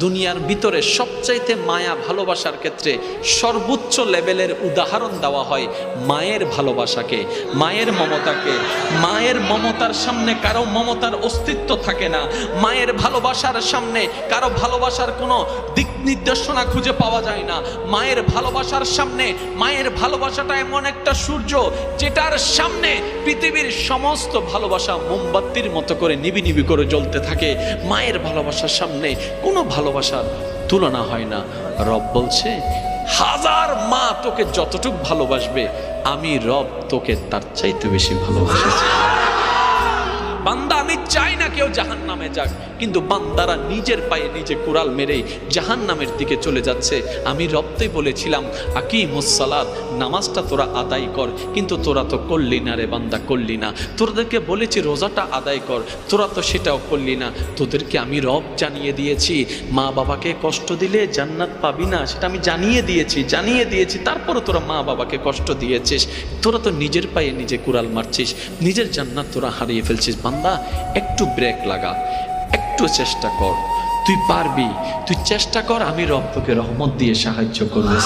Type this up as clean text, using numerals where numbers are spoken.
দুনিয়ার ভিতরে সবচাইতে মায়া ভালোবাসার ক্ষেত্রে সর্বোচ্চ লেভেলের উদাহরণ দেওয়া হয় মায়ের ভালোবাসাকে, মায়ের মমতাকে। মায়ের মমতার সামনে কারো মমতার অস্তিত্ব থাকে না। মায়ের ভালোবাসার সামনে কারো ভালোবাসার কোনো দিক নির্দেশনা খুঁজে পাওয়া যায় না। মায়ের ভালোবাসার সামনে, মায়ের ভালোবাসাটা এমন একটা সূর্য যেটার সামনে পৃথিবীর সমস্ত ভালোবাসা মোমবাতির মতো করে নিবি নিবি করে জ্বলতে থাকে। মায়ের ভালোবাসার সামনে কোনো ভালোবাসার তুলনা হয় না। রব বলছে, হাজার মা তোকে যতটুকু ভালোবাসবে, আমি রব তোকে তার চাইতে বেশি ভালোবাসেছি। বান্দা, আমি চাই না কেউ জাহান্নামে যাক, কিন্তু বান্দারা নিজের পায়ে নিজে কুড়াল মেরে জাহান্নামের দিকে চলে যাচ্ছে। আমি রবতেই বলেছিলাম, আকিমুস সালাত, নামাজটা তোরা আদায় কর, কিন্তু তোরা তো করলি না রে বান্দা, করলি না। তোদেরকে বলেছি রোজাটা আদায় কর, তোরা তো সেটাও করলি না। তোদেরকে আমি রব জানিয়ে দিয়েছি, মা বাবাকে কষ্ট দিলে জান্নাত পাবি না, সেটা আমি জানিয়ে দিয়েছি। তারপরে তোরা মা বাবাকে কষ্ট দিয়েছিস। তোরা তো নিজের পায়ে নিজে কুড়াল মারছিস, নিজের জান্নাত তোরা হারিয়ে ফেলছিস। বান্দা, একটু ব্রেক লাগা, একটু চেষ্টা কর, তুই পারবি, তুই চেষ্টা কর, আমি রব তোকে রহমত দিয়ে সাহায্য করবো।